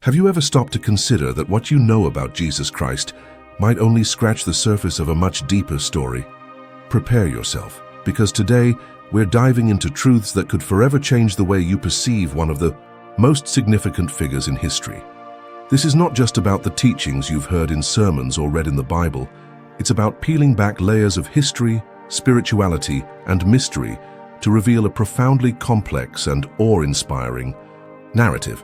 Have you ever stopped to consider that what you know about Jesus Christ might only scratch the surface of a much deeper story? Prepare yourself, because today we're diving into truths that could forever change the way you perceive one of the most significant figures in history. This is not just about the teachings you've heard in sermons or read in the Bible. It's about peeling back layers of history, spirituality, and mystery to reveal a profoundly complex and awe-inspiring narrative.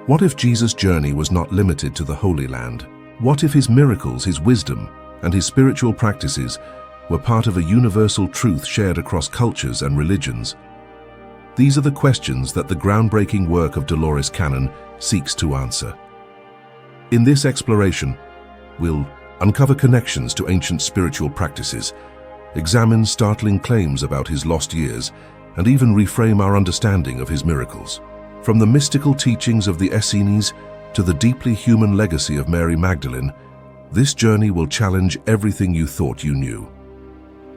What if Jesus' journey was not limited to the Holy Land? What if his miracles, his wisdom, and his spiritual practices were part of a universal truth shared across cultures and religions? These are the questions that the groundbreaking work of Dolores Cannon seeks to answer. In this exploration, we'll uncover connections to ancient spiritual practices, examine startling claims about his lost years, and even reframe our understanding of his miracles. From the mystical teachings of the Essenes to the deeply human legacy of Mary Magdalene, this journey will challenge everything you thought you knew.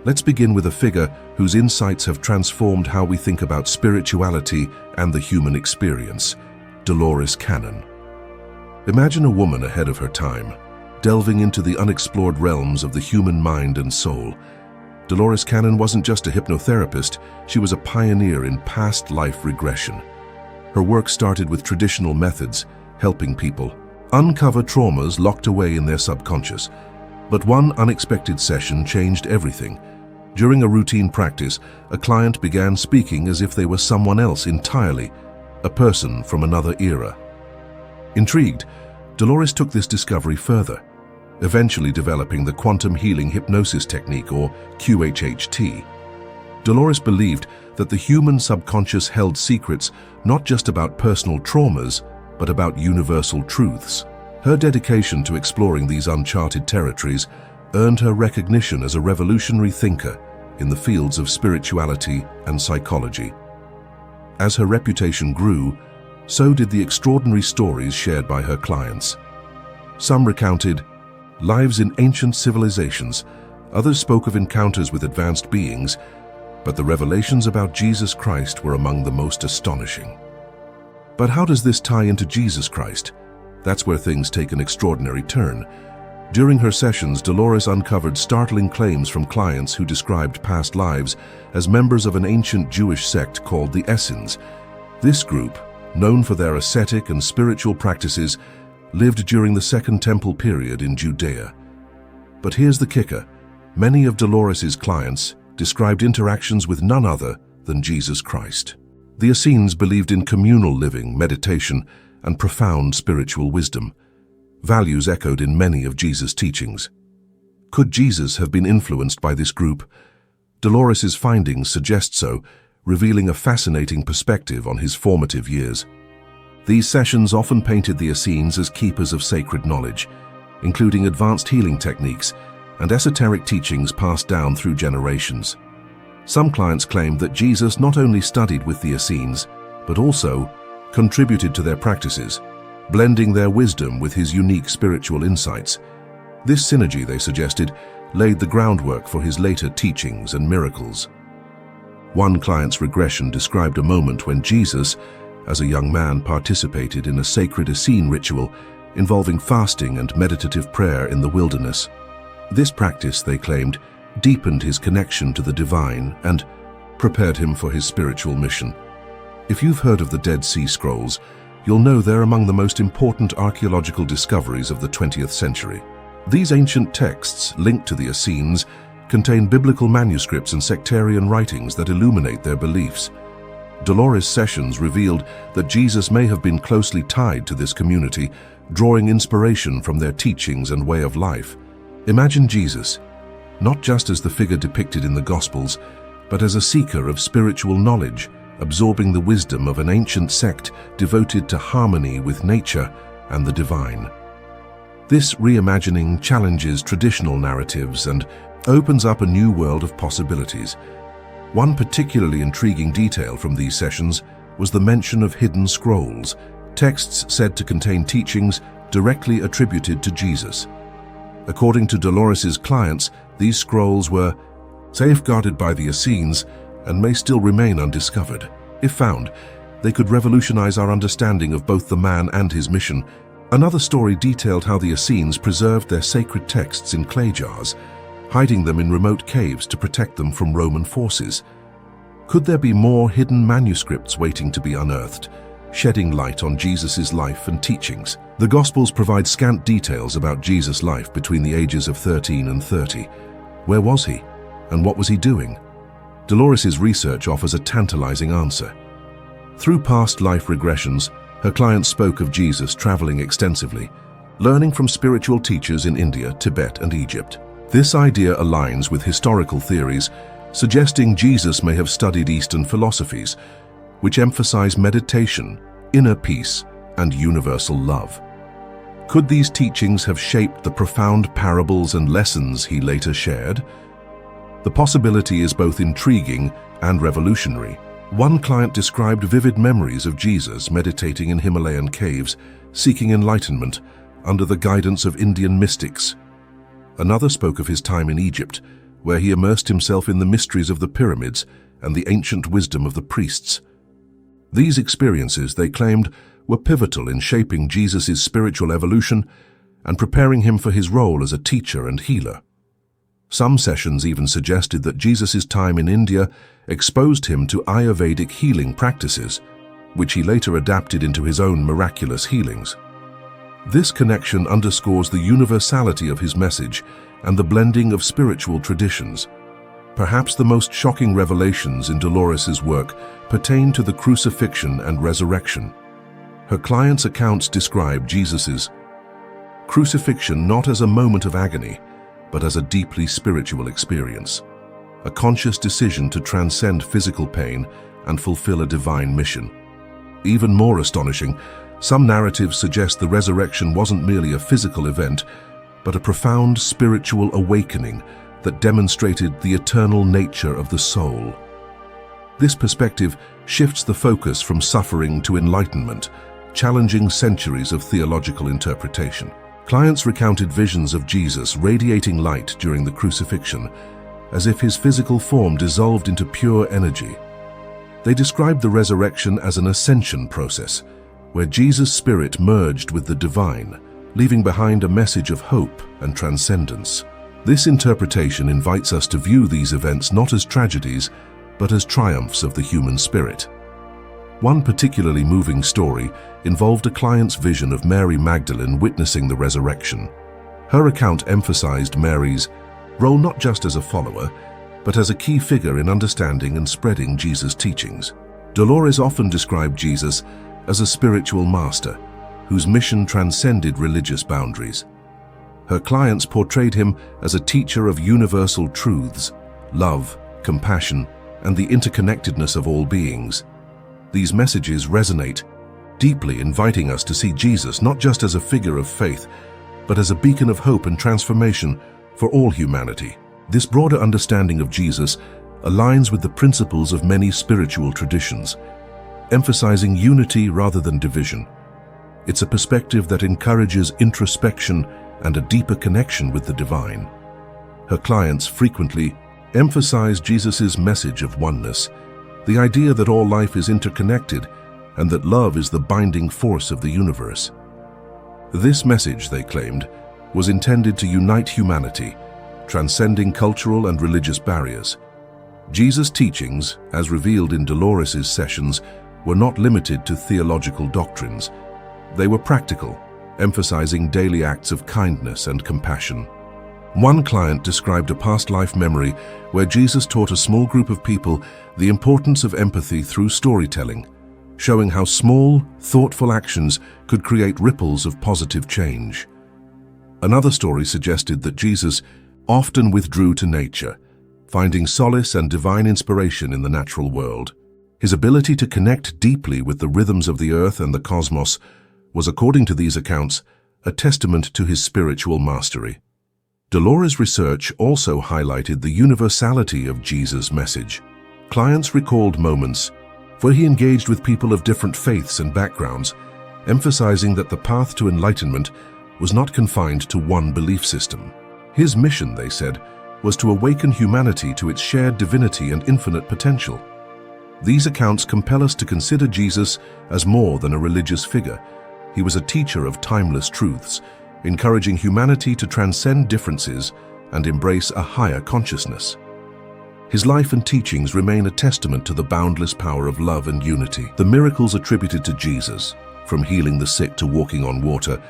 Let's begin with a figure whose insights have transformed how we think about spirituality and the human experience, Dolores Cannon. Imagine a woman ahead of her time, delving into the unexplored realms of the human mind and soul. Dolores Cannon wasn't just a hypnotherapist, she was a pioneer in past life regression. Her work started with traditional methods, helping people uncover traumas locked away in their subconscious. But one unexpected session changed everything. During a routine practice, a client began speaking as if they were someone else entirely, a person from another era. Intrigued, Dolores took this discovery further, eventually developing the quantum healing hypnosis technique, or QHHT. Dolores believed that the human subconscious held secrets not just about personal traumas, but about universal truths. Her dedication to exploring these uncharted territories earned her recognition as a revolutionary thinker in the fields of spirituality and psychology. As her reputation grew, so did the extraordinary stories shared by her clients. Some recounted lives in ancient civilizations, others spoke of encounters with advanced beings, but the revelations about Jesus Christ were among the most astonishing. But how does this tie into Jesus Christ? That's where things take an extraordinary turn. During her sessions, Dolores uncovered startling claims from clients who described past lives as members of an ancient Jewish sect called the Essenes. This group, known for their ascetic and spiritual practices, lived during the Second Temple period in Judea. But here's the kicker. Many of Dolores's clients described interactions with none other than Jesus Christ. The Essenes believed in communal living, meditation, and profound spiritual wisdom, values echoed in many of Jesus' teachings. Could Jesus have been influenced by this group? Dolores's findings suggest so, revealing a fascinating perspective on his formative years. These sessions often painted the Essenes as keepers of sacred knowledge, including advanced healing techniques and esoteric teachings passed down through generations. Some clients claimed that Jesus not only studied with the Essenes, but also contributed to their practices, blending their wisdom with his unique spiritual insights. This synergy, they suggested, laid the groundwork for his later teachings and miracles. One client's regression described a moment when Jesus, as a young man, participated in a sacred Essene ritual involving fasting and meditative prayer in the wilderness. This practice, they claimed, deepened his connection to the divine and prepared him for his spiritual mission. If you've heard of the Dead Sea Scrolls, you'll know they're among the most important archaeological discoveries of the 20th century. These ancient texts, linked to the Essenes, contain biblical manuscripts and sectarian writings that illuminate their beliefs. Dolores' sessions revealed that Jesus may have been closely tied to this community, drawing inspiration from their teachings and way of life. Imagine Jesus, not just as the figure depicted in the Gospels, but as a seeker of spiritual knowledge, absorbing the wisdom of an ancient sect devoted to harmony with nature and the divine. This reimagining challenges traditional narratives and opens up a new world of possibilities. One particularly intriguing detail from these sessions was the mention of hidden scrolls, texts said to contain teachings directly attributed to Jesus. According to Dolores's clients, these scrolls were safeguarded by the Essenes and may still remain undiscovered. If found, they could revolutionize our understanding of both the man and his mission. Another story detailed how the Essenes preserved their sacred texts in clay jars, hiding them in remote caves to protect them from Roman forces. Could there be more hidden manuscripts waiting to be unearthed, shedding light on Jesus' life and teachings? The Gospels provide scant details about Jesus' life between the ages of 13 and 30. Where was he? And what was he doing? Dolores' research offers a tantalizing answer. Through past life regressions, her clients spoke of Jesus traveling extensively, learning from spiritual teachers in India, Tibet, and Egypt. This idea aligns with historical theories, suggesting Jesus may have studied Eastern philosophies, which emphasize meditation, inner peace, and universal love. Could these teachings have shaped the profound parables and lessons he later shared? The possibility is both intriguing and revolutionary. One client described vivid memories of Jesus meditating in Himalayan caves, seeking enlightenment under the guidance of Indian mystics. Another spoke of his time in Egypt, where he immersed himself in the mysteries of the pyramids and the ancient wisdom of the priests. These experiences, they claimed, were pivotal in shaping Jesus' spiritual evolution and preparing him for his role as a teacher and healer. Some sessions even suggested that Jesus' time in India exposed him to Ayurvedic healing practices, which he later adapted into his own miraculous healings. This connection underscores the universality of his message and the blending of spiritual traditions. Perhaps the most shocking revelations in Dolores' work pertain to the crucifixion and resurrection. Her clients' accounts describe Jesus' crucifixion not as a moment of agony, but as a deeply spiritual experience, a conscious decision to transcend physical pain and fulfill a divine mission. Even more astonishing, some narratives suggest the resurrection wasn't merely a physical event, but a profound spiritual awakening that demonstrated the eternal nature of the soul. This perspective shifts the focus from suffering to enlightenment, challenging centuries of theological interpretation. Clients recounted visions of Jesus radiating light during the crucifixion, as if his physical form dissolved into pure energy. They described the resurrection as an ascension process, where Jesus' spirit merged with the divine, leaving behind a message of hope and transcendence. This interpretation invites us to view these events not as tragedies, but as triumphs of the human spirit. One particularly moving story involved a client's vision of Mary Magdalene witnessing the resurrection. Her account emphasized Mary's role not just as a follower, but as a key figure in understanding and spreading Jesus' teachings. Dolores often described Jesus as a spiritual master, whose mission transcended religious boundaries. Her clients portrayed him as a teacher of universal truths, love, compassion, and the interconnectedness of all beings. These messages resonate deeply, inviting us to see Jesus not just as a figure of faith, but as a beacon of hope and transformation for all humanity. This broader understanding of Jesus aligns with the principles of many spiritual traditions, emphasizing unity rather than division. It's a perspective that encourages introspection and a deeper connection with the divine. Her clients frequently emphasize Jesus' message of oneness, the idea that all life is interconnected and that love is the binding force of the universe. This message, they claimed, was intended to unite humanity, transcending cultural and religious barriers. Jesus' teachings, as revealed in Dolores' sessions, were not limited to theological doctrines. They were practical, emphasizing daily acts of kindness and compassion. One client described a past life memory where Jesus taught a small group of people the importance of empathy through storytelling, showing how small, thoughtful actions could create ripples of positive change. Another story suggested that Jesus often withdrew to nature, finding solace and divine inspiration in the natural world. His ability to connect deeply with the rhythms of the earth and the cosmos was, according to these accounts, a testament to his spiritual mastery. Dolores' research also highlighted the universality of Jesus' message. Clients recalled moments where he engaged with people of different faiths and backgrounds, emphasizing that the path to enlightenment was not confined to one belief system. His mission, they said, was to awaken humanity to its shared divinity and infinite potential. These accounts compel us to consider Jesus as more than a religious figure. He was a teacher of timeless truths, encouraging humanity to transcend differences and embrace a higher consciousness. His life and teachings remain a testament to the boundless power of love and unity. The miracles attributed to Jesus, from healing the sick to walking on water,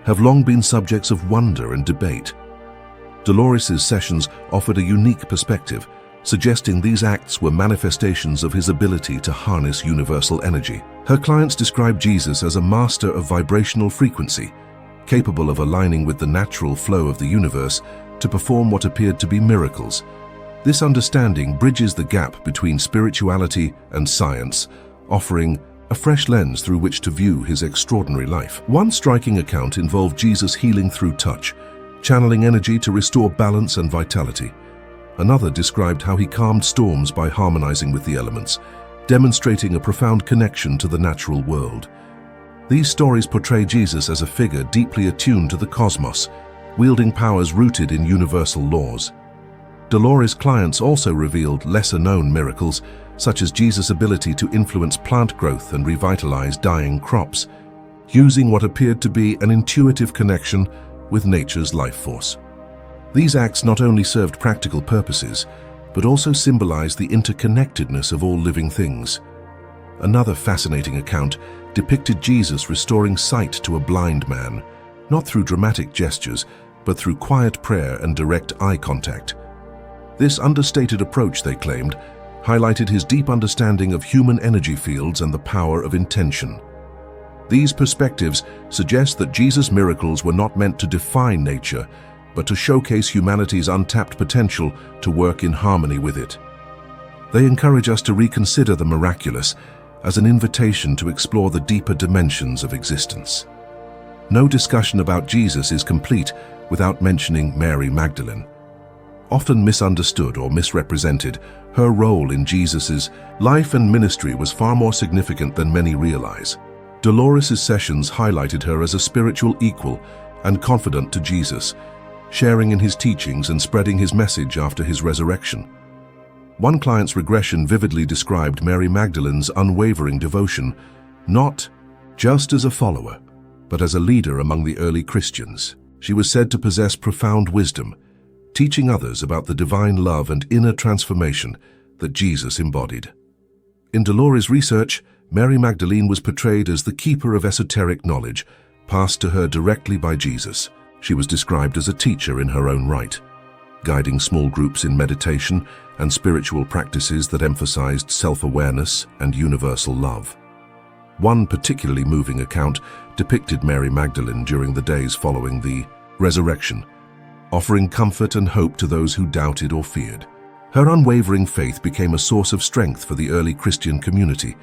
have long been subjects of wonder and debate. Dolores' sessions offered a unique perspective, suggesting these acts were manifestations of his ability to harness universal energy. Her clients described Jesus as a master of vibrational frequency, capable of aligning with the natural flow of the universe to perform what appeared to be miracles. This understanding bridges the gap between spirituality and science, offering a fresh lens through which to view his extraordinary life. One striking account involved Jesus healing through touch, channeling energy to restore balance and vitality. Another described how he calmed storms by harmonizing with the elements, demonstrating a profound connection to the natural world. These stories portray Jesus as a figure deeply attuned to the cosmos, wielding powers rooted in universal laws. Dolores' clients also revealed lesser-known miracles, such as Jesus' ability to influence plant growth and revitalize dying crops, using what appeared to be an intuitive connection with nature's life force. These acts not only served practical purposes, but also symbolized the interconnectedness of all living things. Another fascinating account depicted Jesus restoring sight to a blind man, not through dramatic gestures, but through quiet prayer and direct eye contact. This understated approach, they claimed, highlighted his deep understanding of human energy fields and the power of intention. These perspectives suggest that Jesus' miracles were not meant to define nature, but to showcase humanity's untapped potential to work in harmony with it. They encourage us to reconsider the miraculous as an invitation to explore the deeper dimensions of existence. No discussion about Jesus is complete without mentioning Mary Magdalene. Often misunderstood or misrepresented, her role in Jesus' life and ministry was far more significant than many realize. Dolores' sessions highlighted her as a spiritual equal and confidant to Jesus, sharing in his teachings and spreading his message after his resurrection. One client's regression vividly described Mary Magdalene's unwavering devotion, not just as a follower, but as a leader among the early Christians. She was said to possess profound wisdom, teaching others about the divine love and inner transformation that Jesus embodied. In Dolores' research, Mary Magdalene was portrayed as the keeper of esoteric knowledge, passed to her directly by Jesus. She was described as a teacher in her own right, guiding small groups in meditation and spiritual practices that emphasized self-awareness and universal love. One particularly moving account depicted Mary Magdalene during the days following the resurrection, offering comfort and hope to those who doubted or feared. Her unwavering faith became a source of strength for the early Christian community,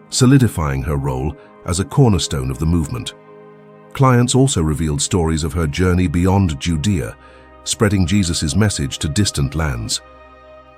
solidifying her role as a cornerstone of the movement. Clients also revealed stories of her journey beyond Judea, spreading Jesus' message to distant lands.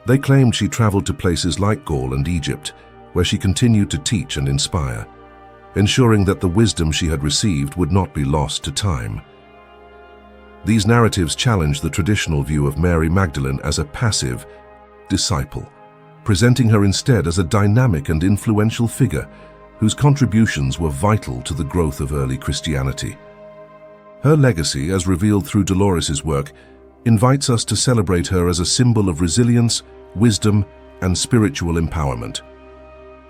They claimed she traveled to places like Gaul and Egypt, where she continued to teach and inspire, ensuring that the wisdom she had received would not be lost to time. These narratives challenged the traditional view of Mary Magdalene as a passive disciple, presenting her instead as a dynamic and influential figure whose contributions were vital to the growth of early Christianity. Her legacy, as revealed through Dolores' work, invites us to celebrate her as a symbol of resilience, wisdom, and spiritual empowerment.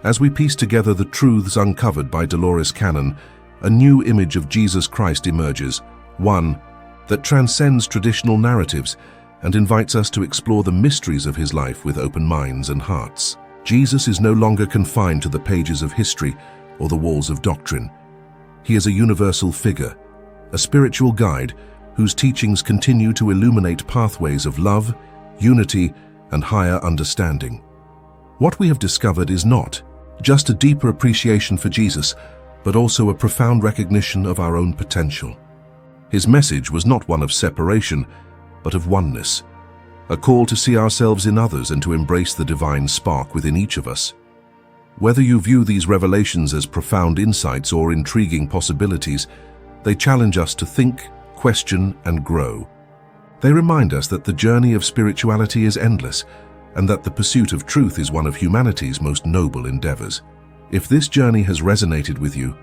As we piece together the truths uncovered by Dolores Cannon, a new image of Jesus Christ emerges, one that transcends traditional narratives and invites us to explore the mysteries of his life with open minds and hearts. Jesus is no longer confined to the pages of history or the walls of doctrine. He is a universal figure, a spiritual guide whose teachings continue to illuminate pathways of love, unity, and higher understanding. What we have discovered is not just a deeper appreciation for Jesus, but also a profound recognition of our own potential. His message was not one of separation, but of oneness, a call to see ourselves in others and to embrace the divine spark within each of us. Whether you view these revelations as profound insights or intriguing possibilities, they challenge us to think, question, and grow. They remind us that the journey of spirituality is endless, and that the pursuit of truth is one of humanity's most noble endeavors. If this journey has resonated with you,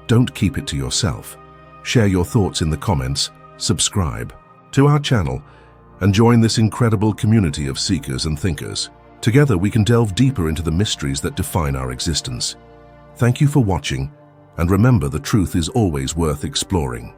don't keep it to yourself. Share your thoughts in the comments, subscribe to our channel, and join this incredible community of seekers and thinkers. Together we can delve deeper into the mysteries that define our existence. Thank you for watching, and remember, the truth is always worth exploring.